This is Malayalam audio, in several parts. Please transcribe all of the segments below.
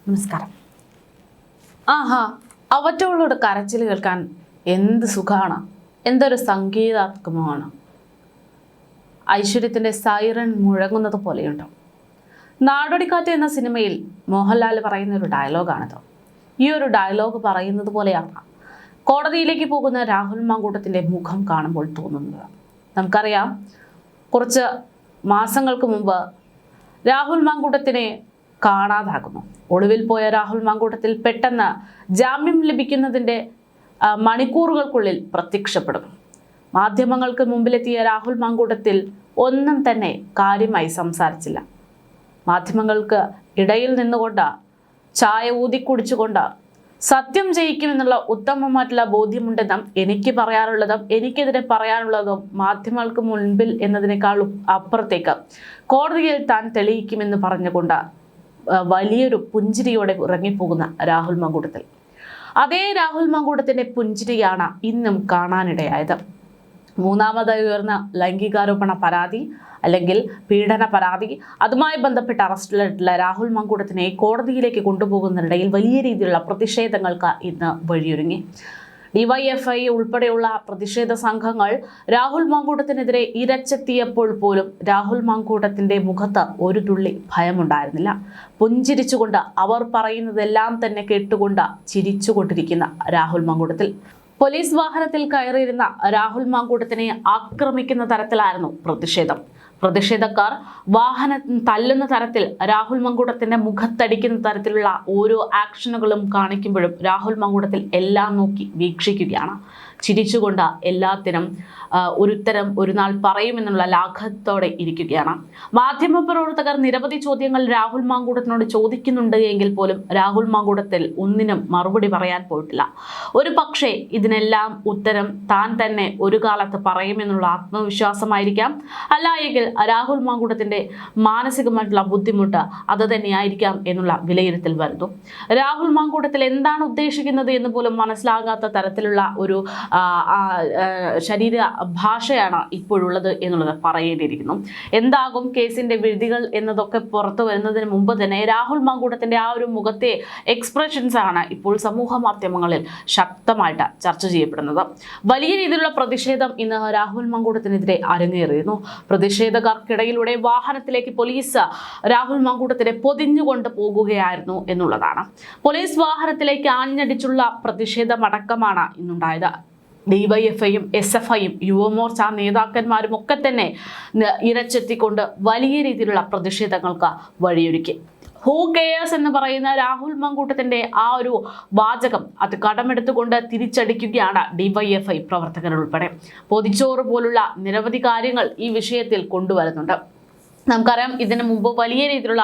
നമസ്കാരം. അവറ്റോളോട് കരച്ചിൽ കേൾക്കാൻ എന്ത് സുഖമാണ്, എന്തൊരു സംഗീതാത്മകമാണ്. ഐശ്വര്യത്തിൻ്റെ സൈറൺ മുഴങ്ങുന്നത് പോലെയുണ്ട്. നാടോടിക്കാറ്റ് എന്ന സിനിമയിൽ മോഹൻലാൽ പറയുന്ന ഒരു ഡയലോഗാണിത്. ഈ ഒരു ഡയലോഗ് പറയുന്നത് പോലെയാണ് കോടതിയിലേക്ക് പോകുന്ന രാഹുൽ മാങ്കൂട്ടത്തിൻ്റെ മുഖം കാണുമ്പോൾ തോന്നുന്നത്. നമുക്കറിയാം, കുറച്ച് മാസങ്ങൾക്ക് മുമ്പ് രാഹുൽ മാങ്കൂട്ടത്തിനെ കാണാതാകുന്നു. ഒളിവിൽ പോയ രാഹുൽ മാങ്കൂട്ടത്തിൽ പെട്ടെന്ന് ജാമ്യം ലഭിക്കുന്നതിൻ്റെ മണിക്കൂറുകൾക്കുള്ളിൽ പ്രത്യക്ഷപ്പെടുന്നു. മാധ്യമങ്ങൾക്ക് മുമ്പിലെത്തിയ രാഹുൽ മാങ്കൂട്ടത്തിൽ ഒന്നും തന്നെ കാര്യമായി സംസാരിച്ചില്ല. മാധ്യമങ്ങൾക്ക് ഇടയിൽ നിന്നുകൊണ്ട് ചായ ഊതിക്കുടിച്ചുകൊണ്ട് സത്യം ജയിക്കുമെന്നുള്ള ഉത്തമമായിട്ടുള്ള ബോധ്യമുണ്ടെന്നും എനിക്ക് പറയാനുള്ളതും എനിക്കെതിരെ പറയാനുള്ളതും മാധ്യമങ്ങൾക്ക് മുൻപിൽ എന്നതിനേക്കാളും അപ്പുറത്തേക്ക് കോടതിയിൽ താൻ തെളിയിക്കുമെന്ന് പറഞ്ഞുകൊണ്ട് വലിയൊരു പുഞ്ചിരിയോടെ ഇറങ്ങിപ്പോകുന്ന രാഹുൽ മാങ്കൂട്ടത്തിൽ. അതേ രാഹുൽ മാങ്കൂട്ടത്തിൻ്റെ പുഞ്ചിരിയാണ് ഇന്നും കാണാനിടയായത്. മൂന്നാമതായി ഉയർന്ന ലൈംഗികാരോപണ പരാതി അല്ലെങ്കിൽ പീഡന പരാതി, അതുമായി ബന്ധപ്പെട്ട് അറസ്റ്റിലായിട്ടുള്ള രാഹുൽ മാങ്കൂട്ടത്തിനെ കോടതിയിലേക്ക് കൊണ്ടുപോകുന്നതിനിടയിൽ വലിയ രീതിയിലുള്ള പ്രതിഷേധങ്ങൾക്ക് ഇന്ന് വഴിയൊരുങ്ങി. DYFI ഉൾപ്പെടെയുള്ള പ്രതിഷേധ സംഘങ്ങൾ രാഹുൽ മാങ്കൂട്ടത്തിനെതിരെ ഇരച്ചെത്തിയപ്പോൾ പോലും രാഹുൽ മാങ്കൂട്ടത്തിൻ്റെ മുഖത്ത് ഒരു തുള്ളി ഭയമുണ്ടായിരുന്നില്ല. പുഞ്ചിരിച്ചുകൊണ്ട് അവർ പറയുന്നതെല്ലാം തന്നെ കേട്ടുകൊണ്ട് ചിരിച്ചുകൊണ്ടിരിക്കുന്ന രാഹുൽ മാങ്കൂട്ടത്തിൽ. പോലീസ് വാഹനത്തിൽ കയറിയിരുന്ന രാഹുൽ മാങ്കൂട്ടത്തിനെ ആക്രമിക്കുന്ന തരത്തിലായിരുന്നു പ്രതിഷേധം. പ്രതിഷേധക്കാർ വാഹനം തല്ലുന്ന തരത്തിൽ രാഹുൽ മാങ്കൂട്ടത്തിന്റെ മുഖത്തടിക്കുന്ന തരത്തിലുള്ള ഓരോ ആക്ഷനുകളും കാണിക്കുമ്പോഴും രാഹുൽ മാങ്കൂട്ടത്തിൽ എല്ലാം നോക്കി വീക്ഷിക്കുകയാണ്. ചിരിച്ചുകൊണ്ട് എല്ലാത്തിനും ഒരുത്തരം ഒരു നാൾ പറയുമെന്നുള്ള ലാഘവത്തോടെ ഇരിക്കുകയാണ്. മാധ്യമപ്രവർത്തകർ നിരവധി ചോദ്യങ്ങൾ രാഹുൽ മാങ്കൂട്ടത്തിനോട് ചോദിക്കുന്നുണ്ട് എങ്കിൽ പോലും രാഹുൽ മാങ്കൂട്ടത്തിൽ ഒന്നിനും മറുപടി പറയാൻ പോയിട്ടില്ല. ഒരു പക്ഷേ ഇതിനെല്ലാം ഉത്തരം താൻ തന്നെ ഒരു കാലത്ത് പറയുമെന്നുള്ള ആത്മവിശ്വാസമായിരിക്കാം, അല്ല എങ്കിൽ രാഹുൽ മാങ്കൂട്ടത്തിന്റെ മാനസികമായിട്ടുള്ള ബുദ്ധിമുട്ട് അത് തന്നെയായിരിക്കാം എന്നുള്ള വിലയിരുത്തൽ വരുന്നു. രാഹുൽ മാങ്കൂട്ടത്തിൽ എന്താണ് ഉദ്ദേശിക്കുന്നത് എന്ന് പോലും മനസ്സിലാകാത്ത തരത്തിലുള്ള ഒരു ശരീര ഭാഷയാണ് ഇപ്പോഴുള്ളത് എന്നുള്ളത് പറയേണ്ടിയിരിക്കുന്നു. എന്താകും കേസിന്റെ വിധികൾ എന്നതൊക്കെ പുറത്തു വരുന്നതിന് മുമ്പ് തന്നെ രാഹുൽ മാങ്കൂട്ടത്തിന്റെ ആ ഒരു മുഖത്തെ എക്സ്പ്രഷൻസ് ആണ് ഇപ്പോൾ സമൂഹ മാധ്യമങ്ങളിൽ ശക്തമായിട്ട് ചർച്ച ചെയ്യപ്പെടുന്നത്. വലിയ രീതിയിലുള്ള പ്രതിഷേധം ഇന്ന് രാഹുൽ മാങ്കൂട്ടത്തിനെതിരെ അരങ്ങേറിയിരുന്നു. പ്രതിഷേധക്കാർക്കിടയിലൂടെ വാഹനത്തിലേക്ക് പോലീസ് രാഹുൽ മാങ്കൂട്ടത്തിനെ പൊതിഞ്ഞുകൊണ്ട് പോകുകയായിരുന്നു എന്നുള്ളതാണ്. പോലീസ് വാഹനത്തിലേക്ക് ആഞ്ഞടിച്ചുള്ള പ്രതിഷേധമടക്കമാണ് ഇന്നുണ്ടായത്. DYFIയും SFIയും യുവമോർച്ച നേതാക്കന്മാരും ഒക്കെ തന്നെ ഇരച്ചെത്തിക്കൊണ്ട് വലിയ രീതിയിലുള്ള പ്രതിഷേധങ്ങൾക്ക് വഴിയൊരുക്കി. ഹൂ കെയേഴ്സ് എന്ന് പറയുന്ന രാഹുൽ മാങ്കൂട്ടത്തിന്റെ ആ ഒരു വാചകം അത് കടമെടുത്തുകൊണ്ട് തിരിച്ചടിക്കുകയാണ് DYFI പ്രവർത്തകരുൾപ്പെടെ. പൊതിച്ചോറ് പോലുള്ള നിരവധി കാര്യങ്ങൾ ഈ വിഷയത്തിൽ കൊണ്ടുവരുന്നുണ്ട്. നമുക്കറിയാം, ഇതിനു മുമ്പ് വലിയ രീതിയിലുള്ള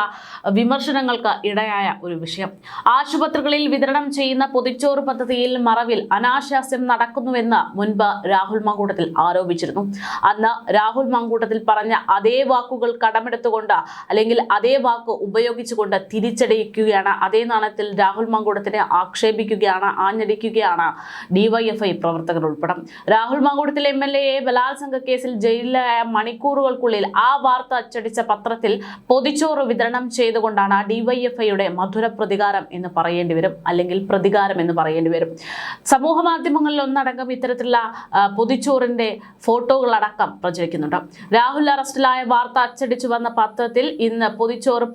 വിമർശനങ്ങൾക്ക് ഇടയായ ഒരു വിഷയം. ആശുപത്രികളിൽ വിതരണം ചെയ്യുന്ന പൊതിച്ചോറ് പദ്ധതിയിൽ മറവിൽ അനാശാസ്യം നടക്കുന്നുവെന്ന് മുൻപ് രാഹുൽ മാങ്കൂട്ടത്തിൽ ആരോപിച്ചിരുന്നു. അന്ന് രാഹുൽ മാങ്കൂട്ടത്തിൽ പറഞ്ഞ അതേ വാക്കുകൾ കടമെടുത്തുകൊണ്ട് അല്ലെങ്കിൽ അതേ വാക്ക് ഉപയോഗിച്ചുകൊണ്ട് തിരിച്ചടിക്കുകയാണ്. അതേ നാണയത്തിൽ രാഹുൽ മാങ്കൂട്ടത്തിനെ ആക്ഷേപിക്കുകയാണ്, ആഞ്ഞടിക്കുകയാണ് DYFI പ്രവർത്തകർ ഉൾപ്പെടെ. രാഹുൽ മാങ്കൂട്ടത്തിൽ MLA ബലാത്സംഗ കേസിൽ ജയിലിലായ മണിക്കൂറുകൾക്കുള്ളിൽ ആ വാർത്ത അച്ചടിച്ച പത്രത്തിൽ പൊതിച്ചോറ് വിതരണം ചെയ്തുകൊണ്ടാണ് DYFIയുടെ മധുര പ്രതികാരം എന്ന് പറയേണ്ടി വരും, അല്ലെങ്കിൽ പ്രതികാരം എന്ന് പറയേണ്ടി വരും. സമൂഹ മാധ്യമങ്ങളിൽ ഒന്നടങ്കം ഇത്തരത്തിലുള്ള പൊതിച്ചോറിന്റെ ഫോട്ടോകളടക്കം പ്രചരിക്കുന്നുണ്ട്. രാഹുൽ അറസ്റ്റിലായ വാർത്ത അച്ചടിച്ചു വന്ന പത്രത്തിൽ ഇന്ന് പൊതിച്ചോറ്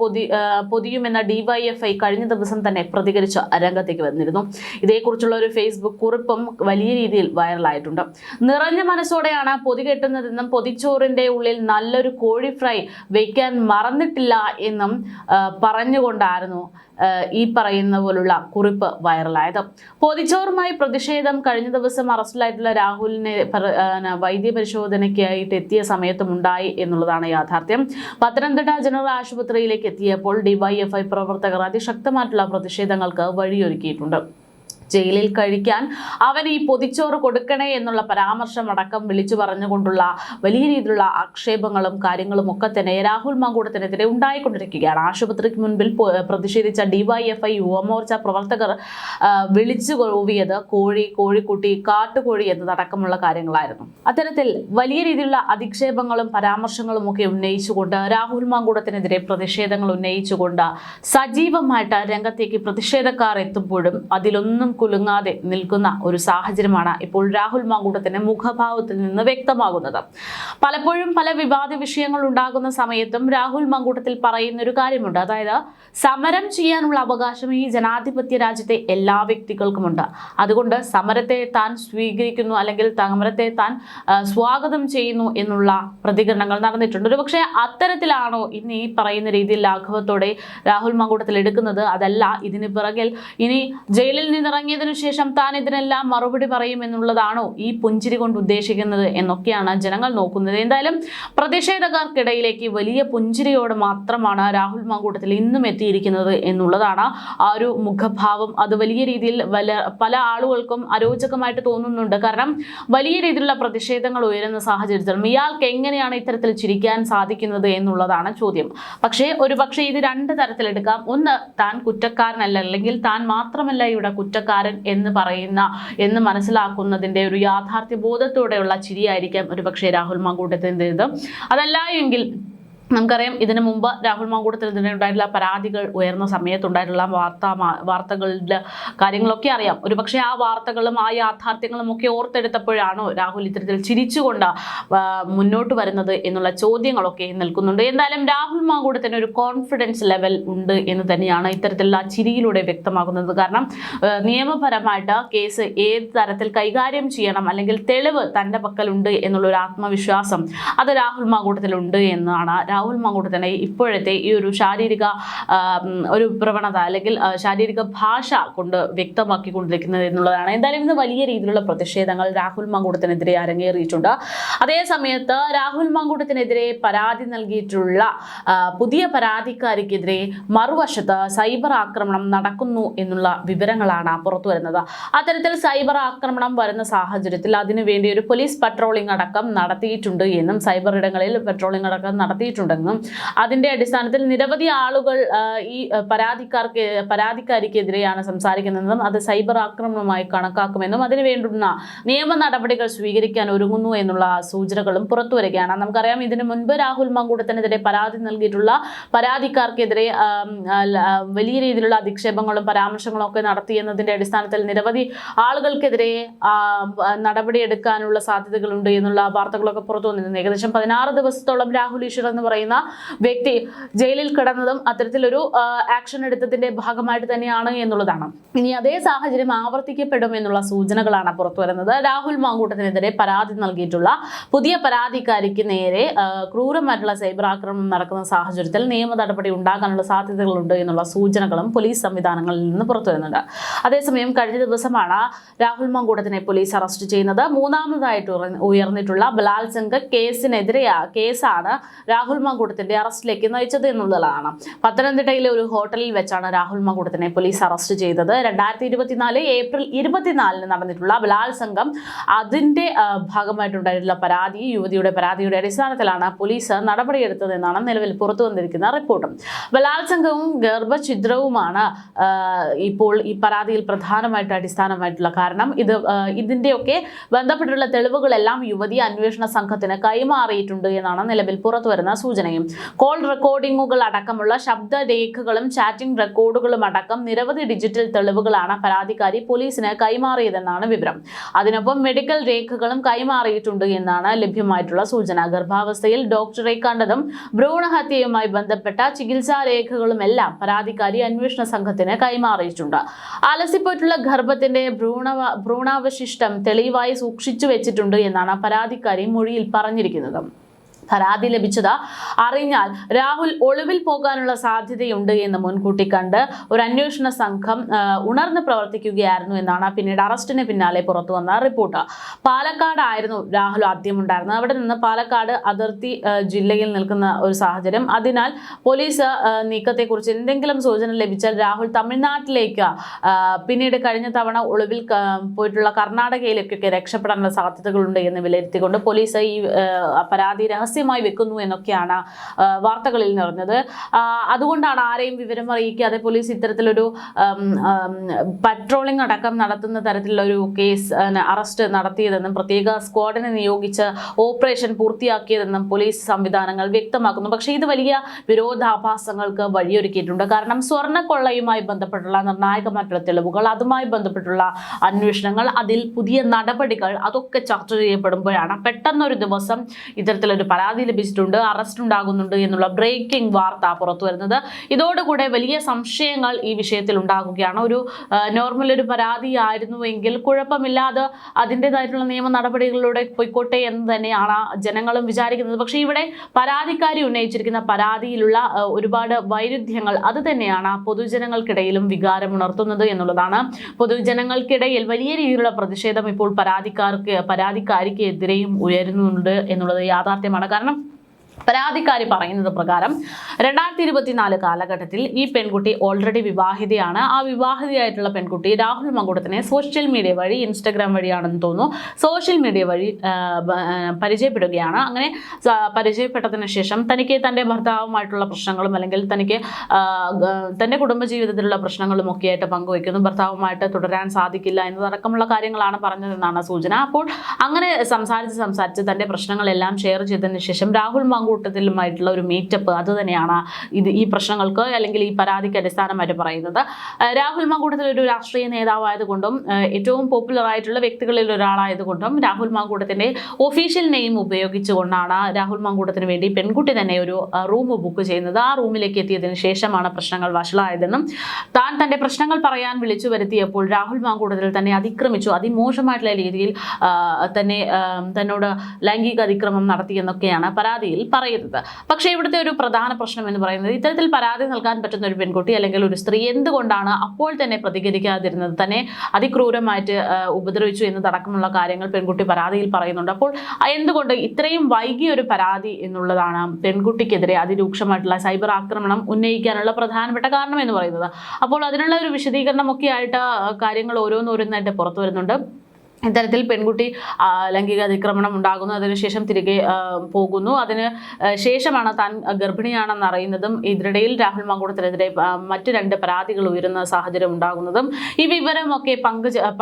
പൊതിയുമെന്ന DYFI കഴിഞ്ഞ ദിവസം തന്നെ പ്രതികരിച്ച് രംഗത്തേക്ക് വന്നിരുന്നു. ഇതേക്കുറിച്ചുള്ള ഒരു ഫേസ്ബുക്ക് കുറിപ്പും വലിയ രീതിയിൽ വൈറലായിട്ടുണ്ട്. നിറഞ്ഞ മനസ്സോടെയാണ് പൊതി കെട്ടുന്നതെന്നും പൊതിച്ചോറിന്റെ ഉള്ളിൽ നല്ലൊരു കോഴി ഫ്രൈ വയ്ക്കാൻ മറന്നിട്ടില്ല എന്നും പറഞ്ഞുകൊണ്ടായിരുന്നു ഈ പറയുന്ന പോലുള്ള കുറിപ്പ് വൈറലായത്. പൊതിച്ചോറുമായി പ്രതിഷേധം കഴിഞ്ഞ ദിവസം അറസ്റ്റിലായിട്ടുള്ള രാഹുലിനെ വൈദ്യപരിശോധനയ്ക്കായിട്ട് എത്തിയ സമയത്തും ഉണ്ടായി എന്നുള്ളതാണ് യാഥാർത്ഥ്യം. പത്തനംതിട്ട ജനറൽ ആശുപത്രിയിലേക്ക് എത്തിയപ്പോൾ DYFI പ്രവർത്തകർ അതിശക്തമായിട്ടുള്ള പ്രതിഷേധങ്ങൾക്ക് വഴിയൊരുക്കിയിട്ടുണ്ട്. ജയിലിൽ കഴിക്കാൻ അവൻ ഈ പൊതിച്ചോറ് കൊടുക്കണേ എന്നുള്ള പരാമർശം അടക്കം വിളിച്ചു പറഞ്ഞുകൊണ്ടുള്ള വലിയ രീതിയിലുള്ള ആക്ഷേപങ്ങളും കാര്യങ്ങളും ഒക്കെ തന്നെ രാഹുൽ മാങ്കൂട്ടത്തിനെതിരെ ഉണ്ടായിക്കൊണ്ടിരിക്കുകയാണ്. ആശുപത്രിക്ക് മുൻപിൽ പ്രതിഷേധിച്ച ഡിവൈഎഫ്ഐ യുവമോർച്ച പ്രവർത്തകർ വിളിച്ചു കൂവിയത് കോഴിക്കുട്ടി, കാട്ടുകോഴി എന്നതടക്കമുള്ള കാര്യങ്ങളായിരുന്നു. അത്തരത്തിൽ വലിയ രീതിയിലുള്ള അധിക്ഷേപങ്ങളും പരാമർശങ്ങളും ഒക്കെ ഉന്നയിച്ചുകൊണ്ട് രാഹുൽ മാങ്കൂട്ടത്തിനെതിരെ പ്രതിഷേധങ്ങൾ ഉന്നയിച്ചുകൊണ്ട് സജീവമായിട്ട് രംഗത്തേക്ക് പ്രതിഷേധക്കാർ എത്തുമ്പോഴും അതിലൊന്നും കുലുങ്ങാതെ നിൽക്കുന്ന ഒരു സാഹചര്യമാണ് ഇപ്പോൾ രാഹുൽ മാങ്കൂട്ടത്തിന്റെ മുഖഭാവത്തിൽ നിന്ന് വ്യക്തമാകുന്നത്. പലപ്പോഴും പല വിവാദ വിഷയങ്ങൾ ഉണ്ടാകുന്ന സമയത്തും രാഹുൽ മാങ്കൂട്ടത്തിൽ പറയുന്ന ഒരു കാര്യമുണ്ട്. അതായത് സമരം ചെയ്യാനുള്ള അവകാശം ഈ ജനാധിപത്യ രാജ്യത്തെ എല്ലാ വ്യക്തികൾക്കുമുണ്ട്. അതുകൊണ്ട് സമരത്തെ താൻ സ്വീകരിക്കുന്നു അല്ലെങ്കിൽ സമരത്തെ താൻ സ്വാഗതം ചെയ്യുന്നു എന്നുള്ള പ്രതികരണങ്ങൾ നടന്നിട്ടുണ്ട്. ഒരുപക്ഷെ അത്തരത്തിലാണോ ഇന്ന് ഈ പറയുന്ന രീതിയിൽ ലാഘവത്തോടെ രാഹുൽ മാങ്കൂട്ടത്തിൽ എടുക്കുന്നത്? അതല്ല, ഇതിന് പിറകിൽ ഇനി ജയിലിൽ നിന്നിറങ്ങിയതിനു ശേഷം താൻ ഇതിനെല്ലാം മറുപടി പറയും എന്നുള്ളതാണോ ഈ പുഞ്ചിരി കൊണ്ട് ഉദ്ദേശിക്കുന്നത് എന്നൊക്കെയാണ് ജനങ്ങൾ നോക്കുന്നത്. എന്തായാലും പ്രതിഷേധക്കാർക്കിടയിലേക്ക് വലിയ പുഞ്ചിരിയോട് മാത്രമാണ് രാഹുൽ മാങ്കൂട്ടത്തിൽ ഇന്നും എത്തിയിരിക്കുന്നത് എന്നുള്ളതാണ് ആ ഒരു മുഖഭാവം. അത് വലിയ രീതിയിൽ പല ആളുകൾക്കും അരോചകമായിട്ട് തോന്നുന്നുണ്ട്. കാരണം വലിയ രീതിയിലുള്ള പ്രതിഷേധങ്ങൾ ഉയരുന്ന സാഹചര്യത്തിലും ഇയാൾക്ക് എങ്ങനെയാണ് ഇത്തരത്തിൽ ചിരിക്കാൻ സാധിക്കുന്നത് എന്നുള്ളതാണ് ചോദ്യം. പക്ഷേ ഇത് രണ്ട് തരത്തിലെടുക്കാം. ഒന്ന്, താൻ കുറ്റക്കാരനല്ല അല്ലെങ്കിൽ താൻ മാത്രമല്ല ഇവിടെ കുറ്റക്കാരൻ എന്ന് മനസ്സിലാക്കുന്നതിന്റെ ഒരു യാഥാർത്ഥ്യ ബോധത്തോടെയുള്ള ചിരിയായിരിക്കാം ഒരുപക്ഷെ രാഹുൽ മാങ്കൂട്ടത്തിൻ്റെത്. അതല്ല എങ്കിൽ നമുക്കറിയാം, ഇതിനു മുമ്പ് രാഹുൽ മാങ്കൂട്ടത്തിനെതിരെ ഉണ്ടായിട്ടുള്ള പരാതികൾ ഉയർന്ന സമയത്തുണ്ടായിട്ടുള്ള വാർത്തകളുടെ കാര്യങ്ങളൊക്കെ അറിയാം. ഒരുപക്ഷെ ആ വാർത്തകളും ആ യാഥാർത്ഥ്യങ്ങളും ഒക്കെ ഓർത്തെടുത്തപ്പോഴാണോ രാഹുൽ ഇത്തരത്തിൽ ചിരിച്ചുകൊണ്ട് മുന്നോട്ട് വരുന്നത് എന്നുള്ള ചോദ്യങ്ങളൊക്കെ നിൽക്കുന്നുണ്ട്. എന്തായാലും രാഹുൽ മാങ്കൂട്ടത്തിന് ഒരു കോൺഫിഡൻസ് ലെവൽ ഉണ്ട് എന്ന് തന്നെയാണ് ഇത്തരത്തിലുള്ള ചിരിയിലൂടെ വ്യക്തമാകുന്നത്. കാരണം നിയമപരമായിട്ട് കേസ് ഏത് തരത്തിൽ കൈകാര്യം ചെയ്യണം അല്ലെങ്കിൽ തെളിവ് തൻ്റെ പക്കലുണ്ട് എന്നുള്ളൊരു ആത്മവിശ്വാസം അത് രാഹുൽ മാങ്കൂട്ടത്തിലുണ്ട് എന്നാണ് രാഹുൽ മാങ്കൂട്ടത്തിനെ ഇപ്പോഴത്തെ ഈ ഒരു ശാരീരിക ഒരു പ്രവണത അല്ലെങ്കിൽ ശാരീരിക ഭാഷ കൊണ്ട് വ്യക്തമാക്കിക്കൊണ്ടിരിക്കുന്നത് എന്നുള്ളതാണ്. എന്തായാലും ഇന്ന് വലിയ രീതിയിലുള്ള പ്രതിഷേധങ്ങൾ രാഹുൽ മാങ്കൂട്ടത്തിനെതിരെ അരങ്ങേറിയിട്ടുണ്ട്. അതേ സമയത്ത് രാഹുൽ മാങ്കൂട്ടത്തിനെതിരെ പരാതി നൽകിയിട്ടുള്ള പുതിയ പരാതിക്കാരിക്കെതിരെ മറുവശത്ത് സൈബർ ആക്രമണം നടക്കുന്നു എന്നുള്ള വിവരങ്ങളാണ് പുറത്തു വരുന്നത്. അത്തരത്തിൽ സൈബർ ആക്രമണം വരുന്ന സാഹചര്യത്തിൽ അതിനുവേണ്ടി ഒരു പോലീസ് പട്രോളിംഗ് അടക്കം നടത്തിയിട്ടുണ്ട് എന്നും സൈബർ ഇടങ്ങളിൽ പട്രോളിംഗ് അടക്കം നടത്തിയിട്ടുണ്ടെന്നും അതിന്റെ അടിസ്ഥാനത്തിൽ നിരവധി ആളുകൾ ഈ പരാതിക്കാരിക്കെതിരെയാണ് സംസാരിക്കുന്നതെന്നും അത് സൈബർ ആക്രമണമായി കണക്കാക്കുമെന്നും അതിനു വേണ്ടുന്ന നിയമ നടപടികൾ സ്വീകരിക്കാൻ ഒരുങ്ങുന്നു എന്നുള്ള സൂചനകളും പുറത്തു വരികയാണ്. നമുക്കറിയാം, ഇതിനു മുൻപ് രാഹുൽ മാങ്കൂട്ടത്തിനെതിരെ പരാതി നൽകിയിട്ടുള്ള പരാതിക്കാർക്കെതിരെ വലിയ രീതിയിലുള്ള അധിക്ഷേപങ്ങളും പരാമർശങ്ങളും ഒക്കെ നടത്തി എന്നതിന്റെ അടിസ്ഥാനത്തിൽ നിരവധി ആളുകൾക്കെതിരെ നടപടിയെടുക്കാനുള്ള സാധ്യതകളുണ്ട് എന്നുള്ള വാർത്തകളൊക്കെ പുറത്തു വന്നിരുന്നു. ഏകദേശം 16 ദിവസത്തോളം രാഹുൽ ഈശ്വർ എന്ന് പറയുന്ന വ്യക്തി ജയിലിൽ കിടന്നതും അത്തരത്തിലൊരു ആക്ഷൻ എടുത്തതിന്റെ ഭാഗമായിട്ട് തന്നെയാണ് എന്നുള്ളതാണ്. ഇനി അതേ സാഹചര്യം ആവർത്തിക്കപ്പെടും എന്നുള്ള സൂചനകളാണ് പുറത്തു വരുന്നത്. രാഹുൽ മാങ്കൂട്ടത്തിനെതിരെ പരാതി നൽകിയിട്ടുള്ള പുതിയ പരാതിക്കാരിക്ക് നേരെ ക്രൂരമായിട്ടുള്ള സൈബർ ആക്രമണം നടക്കുന്ന സാഹചര്യത്തിൽ നിയമ നടപടി ഉണ്ടാകാനുള്ള സാധ്യതകളുണ്ട് എന്നുള്ള സൂചനകളും പോലീസ് സംവിധാനങ്ങളിൽ നിന്ന് പുറത്തു വരുന്നുണ്ട്. അതേസമയം കഴിഞ്ഞ ദിവസമാണ് രാഹുൽ മാങ്കൂട്ടത്തിനെ പോലീസ് അറസ്റ്റ് ചെയ്യുന്നത്. മൂന്നാമതായിട്ട് ഉയർന്നിട്ടുള്ള ബലാത്സംഗ കേസാണ് രാഹുൽ മാങ്കൂട്ടത്തിന്റെ അറസ്റ്റിലേക്ക് നയിച്ചത് എന്നുള്ളതാണ്. പത്തനംതിട്ടയിലെ ഒരു ഹോട്ടലിൽ വെച്ചാണ് രാഹുൽ മാങ്കൂട്ടത്തിനെ പോലീസ് അറസ്റ്റ് ചെയ്തത്. 2024 ഏപ്രിൽ 24 നടന്നിട്ടുള്ള ബലാത്സംഗം അതിന്റെ ഭാഗമായിട്ടുണ്ടായിട്ടുള്ള യുവതിയുടെ പരാതിയുടെ അടിസ്ഥാനത്തിലാണ് പോലീസ് നടപടിയെടുത്തതെന്നാണ് നിലവിൽ പുറത്തു വന്നിരിക്കുന്ന റിപ്പോർട്ടും. ബലാത്സംഗവും ഗർഭഛിദ്രവുമാണ് ഇപ്പോൾ ഈ പരാതിയിൽ പ്രധാനമായിട്ട് അടിസ്ഥാനമായിട്ടുള്ള കാരണം. ഇതിന്റെയൊക്കെ ബന്ധപ്പെട്ടുള്ള തെളിവുകളെല്ലാം യുവതി അന്വേഷണ സംഘത്തിന് കൈമാറിയിട്ടുണ്ട് എന്നാണ് നിലവിൽ പുറത്തു വരുന്ന സൂചനയും. കോൾ റെക്കോർഡിംഗുകൾ അടക്കമുള്ള ശബ്ദരേഖകളും ചാറ്റിംഗ് റെക്കോർഡുകളും അടക്കം നിരവധി ഡിജിറ്റൽ തെളിവുകളാണ് പരാതിക്കാരി പോലീസിന് കൈമാറിയതെന്നാണ് വിവരം. അതിനൊപ്പം മെഡിക്കൽ രേഖകളും കൈമാറിയിട്ടുണ്ട് എന്നാണ് ലഭ്യമായിട്ടുള്ള സൂചന. ഗർഭാവസ്ഥയിൽ ഡോക്ടറെ കണ്ടതും ഭ്രൂണഹത്യയുമായി ബന്ധപ്പെട്ട ചികിത്സാ രേഖകളും എല്ലാം പരാതിക്കാരി അന്വേഷണ സംഘത്തിന് കൈമാറിയിട്ടുണ്ട്. അലസിപ്പോയിട്ടുള്ള ഗർഭത്തിന്റെ ഭ്രൂണാവശിഷ്ടം തെളിവായി സൂക്ഷിച്ചു വെച്ചിട്ടുണ്ട് എന്നാണ് പരാതിക്കാരി മൊഴിയിൽ പറഞ്ഞിരിക്കുന്നത്. പരാതി ലഭിച്ചത് അറിഞ്ഞാൽ രാഹുൽ ഒളിവിൽ പോകാനുള്ള സാധ്യതയുണ്ട് എന്ന് മുൻകൂട്ടി കണ്ട് ഒരു അന്വേഷണ സംഘം ഉണർന്ന് പ്രവർത്തിക്കുകയായിരുന്നു എന്നാണ് പിന്നീട് അറസ്റ്റിന് പിന്നാലെ പുറത്തു വന്ന റിപ്പോർട്ട്. പാലക്കാടായിരുന്നു രാഹുൽ ആദ്യം ഉണ്ടായിരുന്നത്. അവിടെ നിന്ന് പാലക്കാട് അതിർത്തി ജില്ലയിൽ നിൽക്കുന്ന ഒരു സാഹചര്യം. അതിനാൽ പോലീസ് നീക്കത്തെക്കുറിച്ച് എന്തെങ്കിലും സൂചന ലഭിച്ചാൽ രാഹുൽ തമിഴ്നാട്ടിലേക്ക് പിന്നീട് കഴിഞ്ഞ തവണ ഒളിവിൽ പോയിട്ടുള്ള കർണാടകയിലേക്കൊക്കെ രക്ഷപ്പെടാനുള്ള സാധ്യതകളുണ്ട് എന്ന് വിലയിരുത്തിക്കൊണ്ട് പോലീസ് ഈ പരാതി രഹസ്യമായി വെക്കുന്നു എന്നൊക്കെയാണ് വാർത്തകളിൽ നിറഞ്ഞത്. അതുകൊണ്ടാണ് ആരെയും വിവരം അറിയിക്കാതെ പോലീസ് ഇത്തരത്തിലൊരു പട്രോളിംഗ് അടക്കം നടത്തുന്ന തരത്തിലുള്ള ഒരു കേസ് അറസ്റ്റ് നടത്തിയതെന്നും പ്രത്യേക സ്ക്വാഡിനെ നിയോഗിച്ച് ഓപ്പറേഷൻ പൂർത്തിയാക്കിയതെന്നും പോലീസ് സംവിധാനങ്ങൾ വ്യക്തമാക്കുന്നു. പക്ഷേ ഇത് വലിയ വിരോധാഭാസങ്ങൾക്ക് വഴിയൊരുക്കിയിട്ടുണ്ട്. കാരണം സ്വർണ്ണക്കൊള്ളയുമായി ബന്ധപ്പെട്ടുള്ള നിർണായകമായിട്ടുള്ള തെളിവുകൾ, അതുമായി ബന്ധപ്പെട്ടുള്ള അന്വേഷണങ്ങൾ, അതിൽ പുതിയ നടപടികൾ, അതൊക്കെ ചർച്ച ചെയ്യപ്പെടുമ്പോഴാണ് പെട്ടെന്നൊരു ദിവസം ഇത്തരത്തിലൊരു പരാതി ലഭിച്ചിട്ടുണ്ട്, അറസ്റ്റ് ഉണ്ടാകുന്നുണ്ട് എന്നുള്ള ബ്രേക്കിംഗ് വാർത്ത പുറത്തു വരുന്നത്. ഇതോടുകൂടെ വലിയ സംശയങ്ങൾ ഈ വിഷയത്തിൽ ഉണ്ടാകുകയാണ്. ഒരു നോർമൽ ഒരു പരാതിയായിരുന്നുവെങ്കിൽ കുഴപ്പമില്ലാതെ അതിൻ്റെതായിട്ടുള്ള നിയമ നടപടികളിലൂടെ പോയിക്കോട്ടെ എന്ന് തന്നെയാണ് ജനങ്ങളും വിചാരിക്കുന്നത്. പക്ഷേ ഇവിടെ പരാതിക്കാരി ഉന്നയിച്ചിരിക്കുന്ന പരാതിയിലുള്ള ഒരുപാട് വൈരുദ്ധ്യങ്ങൾ അത് തന്നെയാണ് പൊതുജനങ്ങൾക്കിടയിലും വികാരമുണർത്തുന്നത് എന്നുള്ളതാണ്. പൊതുജനങ്ങൾക്കിടയിൽ വലിയ രീതിയിലുള്ള പ്രതിഷേധം ഇപ്പോൾ പരാതിക്കാരിക്ക് എതിരെയും ഉയരുന്നുണ്ട് എന്നുള്ളത് യാഥാർത്ഥ്യമാണ്. കാരണം പരാതിക്കാരി പറയുന്നത് പ്രകാരം 2024 കാലഘട്ടത്തിൽ ഈ പെൺകുട്ടി ഓൾറെഡി വിവാഹിതയാണ്. ആ വിവാഹിതയായിട്ടുള്ള പെൺകുട്ടി രാഹുൽ മങ്കൂട്ടത്തിനെ സോഷ്യൽ മീഡിയ വഴി, ഇൻസ്റ്റഗ്രാം വഴിയാണെന്ന് തോന്നുന്നു, സോഷ്യൽ മീഡിയ വഴി പരിചയപ്പെടുകയാണ്. അങ്ങനെ പരിചയപ്പെട്ടതിന് ശേഷം തനിക്ക് തൻ്റെ ഭർത്താവുമായിട്ടുള്ള പ്രശ്നങ്ങളും അല്ലെങ്കിൽ തനിക്ക് തൻ്റെ കുടുംബജീവിതത്തിലുള്ള പ്രശ്നങ്ങളും ഒക്കെ ആയിട്ട് പങ്കുവയ്ക്കുന്നു. ഭർത്താവുമായിട്ട് തുടരാൻ സാധിക്കില്ല എന്നതടക്കമുള്ള കാര്യങ്ങളാണ് പറഞ്ഞതെന്നാണ് സൂചന. അപ്പോൾ അങ്ങനെ സംസാരിച്ച് തൻ്റെ പ്രശ്നങ്ങളെല്ലാം ഷെയർ ചെയ്തതിന് ശേഷം രാഹുൽ കൂട്ടത്തിലുമായിട്ടുള്ള ഒരു മീറ്റപ്പ് അത് തന്നെയാണ് ഈ പ്രശ്നങ്ങൾക്ക് അല്ലെങ്കിൽ ഈ പരാതിക്ക് അടിസ്ഥാനമായിട്ട് പറയുന്നത്. രാഹുൽ മാങ്കൂട്ടത്തിൽ ഒരു രാഷ്ട്രീയ നേതാവായതുകൊണ്ടും ഏറ്റവും പോപ്പുലർ ആയിട്ടുള്ള വ്യക്തികളിൽ ഒരാളായതുകൊണ്ടും രാഹുൽ മാങ്കൂട്ടത്തിന്റെ ഒഫീഷ്യൽ നെയിം ഉപയോഗിച്ചുകൊണ്ടാണ് രാഹുൽ മാങ്കൂട്ടത്തിന് വേണ്ടി പെൺകുട്ടി തന്നെ ഒരു റൂം ബുക്ക് ചെയ്യുന്നത്. ആ റൂമിലേക്ക് എത്തിയതിനു ശേഷമാണ് പ്രശ്നങ്ങൾ വഷളായതെന്നും താൻ തന്റെ പ്രശ്നങ്ങൾ പറയാൻ വിളിച്ചു വരുത്തിയപ്പോൾ രാഹുൽ മാങ്കൂട്ടത്തിൽ തന്നെ അതിക്രമിച്ചു, അതിമോശമായിട്ടുള്ള രീതിയിൽ തന്നെ തന്നോട് ലൈംഗിക അതിക്രമം നടത്തിയെന്നൊക്കെയാണ് പരാതിയിൽ പറയുന്നത്. പക്ഷേ ഇവിടുത്തെ ഒരു പ്രധാന പ്രശ്നം എന്ന് പറയുന്നത് ഇത്തരത്തിൽ പരാതി നൽകാൻ പറ്റുന്ന ഒരു പെൺകുട്ടി അല്ലെങ്കിൽ ഒരു സ്ത്രീ എന്തുകൊണ്ടാണ് അപ്പോൾ തന്നെ പ്രതികരിക്കാതിരുന്നത്, തന്നെ അതിക്രൂരമായിട്ട് ഉപദ്രവിച്ചു എന്നതടക്കമുള്ള കാര്യങ്ങൾ പെൺകുട്ടി പരാതിയിൽ പറയുന്നുണ്ട്. അപ്പോൾ എന്തുകൊണ്ട് ഇത്രയും വൈകിയ ഒരു പരാതി എന്നുള്ളതാണ് പെൺകുട്ടിക്കെതിരെ അതിരൂക്ഷമായിട്ടുള്ള സൈബർ ആക്രമണം ഉന്നയിക്കാനുള്ള പ്രധാനപ്പെട്ട കാരണം എന്ന് പറയുന്നത്. അപ്പോൾ അതിനുള്ള ഒരു വിശദീകരണമൊക്കെ ആയിട്ട് കാര്യങ്ങൾ ഓരോന്നോരോന്നായിട്ട് പുറത്തു വരുന്നുണ്ട്. ഇത്തരത്തിൽ പെൺകുട്ടി ലൈംഗിക അതിക്രമണം ഉണ്ടാകുന്നു, അതിനുശേഷം തിരികെ പോകുന്നു. അതിന് ശേഷമാണ് താൻ ഗർഭിണിയാണെന്ന് അറിയുന്നതും ഇതിനിടയിൽ രാഹുൽ മാങ്കൂട്ടത്തിനെതിരെ മറ്റു 2 പരാതികൾ ഉയരുന്ന സാഹചര്യം ഉണ്ടാകുന്നതും ഈ വിവരമൊക്കെ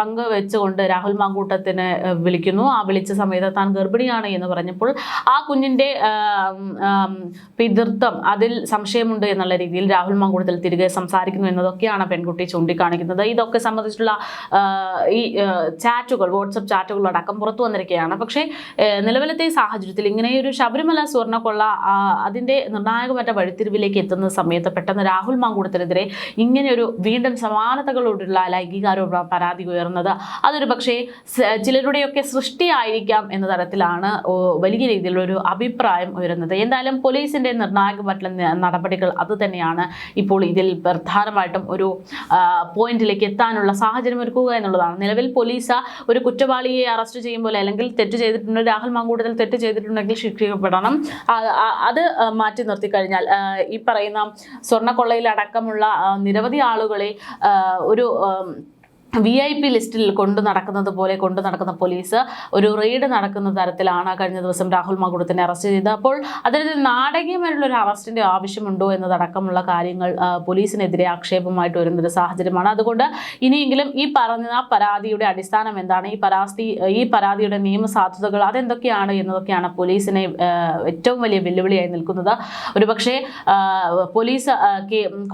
പങ്കുവെച്ചുകൊണ്ട് രാഹുൽ മാങ്കൂട്ടത്തിനെ വിളിക്കുന്നു. ആ വിളിച്ച സമയത്ത് താൻ ഗർഭിണിയാണ് എന്ന് പറഞ്ഞപ്പോൾ ആ കുഞ്ഞിൻ്റെ പിതൃത്വം അതിൽ സംശയമുണ്ട് എന്നുള്ള രീതിയിൽ രാഹുൽ മാങ്കൂട്ടത്തിൽ തിരികെ സംസാരിക്കുന്നു എന്നതൊക്കെയാണ് പെൺകുട്ടി ചൂണ്ടിക്കാണിക്കുന്നത്. ഇതൊക്കെ സംബന്ധിച്ചുള്ള ഈ ചാറ്റുകൾ, വാട്സപ്പ് ചാറ്റുകൾ അടക്കം പുറത്തു വന്നിരിക്കുകയാണ്. പക്ഷേ നിലവിലത്തെ സാഹചര്യത്തിൽ ഇങ്ങനെയൊരു ശബരിമല സ്വർണ്ണക്കൊള്ള അതിൻ്റെ നിർണായകമറ്റ വഴിത്തിരിവിലേക്ക് എത്തുന്ന സമയത്ത് പെട്ടെന്ന് രാഹുൽ മാങ്കൂട്ടത്തിനെതിരെ ഇങ്ങനെയൊരു വീണ്ടും സമാനതകളോടുള്ള ലൈംഗികാരോപണ പരാതി ഉയർന്നത് അതൊരു പക്ഷേ ചിലരുടെയൊക്കെ സൃഷ്ടിയായിരിക്കാം എന്ന തരത്തിലാണ് വലിയ രീതിയിലുള്ളൊരു അഭിപ്രായം ഉയരുന്നത്. എന്തായാലും പോലീസിൻ്റെ നിർണായകമായിട്ടുള്ള നടപടികൾ അത് തന്നെയാണ് ഇപ്പോൾ ഇതിൽ പ്രധാനമായിട്ടും ഒരു പോയിന്റിലേക്ക് എത്താനുള്ള സാഹചര്യം ഒരുക്കുക എന്നുള്ളതാണ്. നിലവിൽ പോലീസ് ഒരു കുറ്റവാളിയെ അറസ്റ്റ് ചെയ്യുമ്പോൾ അല്ലെങ്കിൽ തെറ്റ് ചെയ്തിട്ടുണ്ട്, രാഹുൽ മാങ്കൂട്ടത്തിൽ തെറ്റ് ചെയ്തിട്ടുണ്ടെങ്കിൽ ശിക്ഷിക്കപ്പെടണം. അത് മാറ്റി നിർത്തി കഴിഞ്ഞാൽ ഈ പറയുന്ന സ്വർണ്ണക്കൊള്ളയിൽ അടക്കമുള്ള നിരവധി ആളുകളെ ഒരു VIP ലിസ്റ്റിൽ കൊണ്ടു നടക്കുന്ന പോലീസ് ഒരു റെയ്ഡ് നടക്കുന്ന തരത്തിലാണ് കഴിഞ്ഞ ദിവസം രാഹുൽ മാങ്കൂട്ടത്തിനെ അറസ്റ്റ് ചെയ്തത്. അപ്പോൾ അതിന് നാടകീയമായിട്ടുള്ള ഒരു അറസ്റ്റിന്റെ ആവശ്യമുണ്ടോ എന്നതടക്കമുള്ള കാര്യങ്ങൾ പോലീസിനെതിരെ ആക്ഷേപമായിട്ട് വരുന്നൊരു സാഹചര്യമാണ്. അതുകൊണ്ട് ഇനിയെങ്കിലും ഈ പറഞ്ഞ പരാതിയുടെ അടിസ്ഥാനം എന്താണ്, ഈ പരാതിയുടെ നിയമസാധുതകൾ അതെന്തൊക്കെയാണ് എന്നതൊക്കെയാണ് പോലീസിനെ ഏറ്റവും വലിയ വെല്ലുവിളിയായി നിൽക്കുന്നത്. ഒരുപക്ഷെ പോലീസ്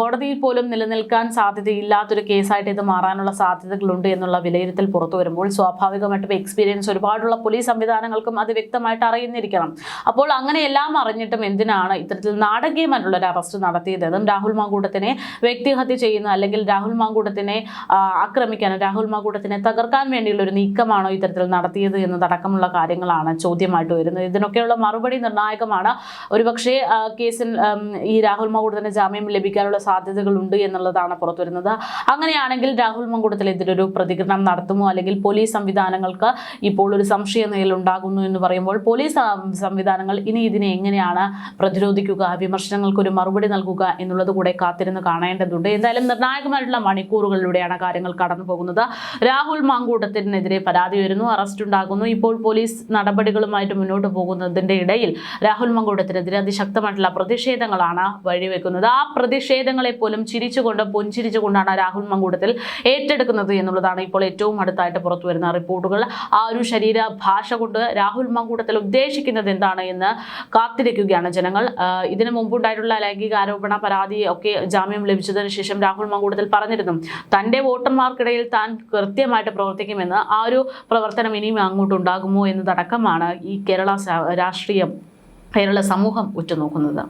കോടതിയിൽ പോലും നിലനിൽക്കാൻ സാധ്യതയില്ലാത്തൊരു കേസായിട്ട് ഇത് മാറാനുള്ള സാധ്യത സാധ്യതകളുണ്ട് എന്നുള്ള വിലയിരുത്തൽ പുറത്തു വരുമ്പോൾ സ്വാഭാവികമായിട്ടും എക്സ്പീരിയൻസ് ഒരുപാടുള്ള പോലീസ് സംവിധാനങ്ങൾക്കും അത് വ്യക്തമായിട്ട് അറിയുന്നിരിക്കണം. അപ്പോൾ അങ്ങനെയെല്ലാം അറിഞ്ഞിട്ടും എന്തിനാണ് ഇത്തരത്തിൽ നാടകീയമായിട്ടുള്ള ഒരു അറസ്റ്റ് നടത്തിയത്? അതും രാഹുൽ മാങ്കൂട്ടത്തിനെ വ്യക്തിഹത്യ ചെയ്യുന്ന അല്ലെങ്കിൽ രാഹുൽ മാങ്കൂട്ടത്തിനെ ആക്രമിക്കാൻ, രാഹുൽ മാങ്കൂട്ടത്തിനെ തകർക്കാൻ വേണ്ടിയുള്ള ഒരു നീക്കമാണോ ഇത്തരത്തിൽ നടത്തിയത് എന്നതടക്കമുള്ള കാര്യങ്ങളാണ് ചോദ്യമായിട്ട് വരുന്നത്. ഇതിനൊക്കെയുള്ള മറുപടി നിർണായകമാണ്. ഒരുപക്ഷെ കേസിൽ ഈ രാഹുൽ മാങ്കൂട്ടത്തിന് ജാമ്യം ലഭിക്കാനുള്ള സാധ്യതകളുണ്ട് എന്നുള്ളതാണ് പുറത്തു വരുന്നത്. അങ്ങനെയാണെങ്കിൽ രാഹുൽ മാങ്കൂട്ടത്തിനെതിരൊരു പ്രതികരണം നടത്തുമോ, അല്ലെങ്കിൽ പോലീസ് സംവിധാനങ്ങൾക്ക് ഇപ്പോൾ ഒരു സംശയ നിലയിലുണ്ടാകുന്നു എന്ന് പറയുമ്പോൾ പോലീസ് സംവിധാനങ്ങൾ ഇനി ഇതിനെ എങ്ങനെയാണ് പ്രതിരോധിക്കുക, വിമർശനങ്ങൾക്ക് ഒരു മറുപടി നൽകുക എന്നുള്ളത് കൂടെ കാത്തിരുന്ന് കാണേണ്ടതുണ്ട്. എന്തായാലും നിർണായകമായിട്ടുള്ള മണിക്കൂറുകളിലൂടെയാണ് കാര്യങ്ങൾ കടന്നു പോകുന്നത്. രാഹുൽ മാങ്കൂട്ടത്തിനെതിരെ പരാതി വരുന്നു, അറസ്റ്റ് ഉണ്ടാകുന്നു. ഇപ്പോൾ പോലീസ് നടപടികളുമായിട്ട് മുന്നോട്ട് പോകുന്നതിന്റെ ഇടയിൽ രാഹുൽ മാങ്കൂട്ടത്തിനെതിരെ അതിശക്തമായിട്ടുള്ള പ്രതിഷേധങ്ങളാണ് വഴിവെക്കുന്നത്. ആ പ്രതിഷേധങ്ങളെ പോലും ചിരിച്ചുകൊണ്ട് പുഞ്ചിരിച്ചുകൊണ്ടാണ് രാഹുൽ മാങ്കൂട്ടത്തിൽ ഏറ്റെടുക്കുന്നത് എന്നുള്ളതാണ് ഇപ്പോൾ ഏറ്റവും അടുത്തായിട്ട് പുറത്തു വരുന്ന റിപ്പോർട്ടുകൾ. ആ ഒരു ശരീര ഭാഷ കൊണ്ട് രാഹുൽ മാങ്കൂട്ടത്തിൽ ഉദ്ദേശിക്കുന്നത് എന്താണ് എന്ന് കാത്തിരിക്കുകയാണ് ജനങ്ങൾ. ഇതിനു മുമ്പുണ്ടായിട്ടുള്ള ലൈംഗിക ആരോപണ പരാതി ഒക്കെ ജാമ്യം ലഭിച്ചതിന് ശേഷം രാഹുൽ മാങ്കൂട്ടത്തിൽ പറഞ്ഞിരുന്നു തന്റെ വോട്ടർമാർക്കിടയിൽ താൻ കൃത്യമായിട്ട് പ്രവർത്തിക്കുമെന്ന്. ആ ഒരു പ്രവർത്തനം ഇനിയും അങ്ങോട്ടുണ്ടാകുമോ എന്നതടക്കമാണ് ഈ കേരള രാഷ്ട്രീയം, കേരള സമൂഹം ഉറ്റുനോക്കുന്നത്.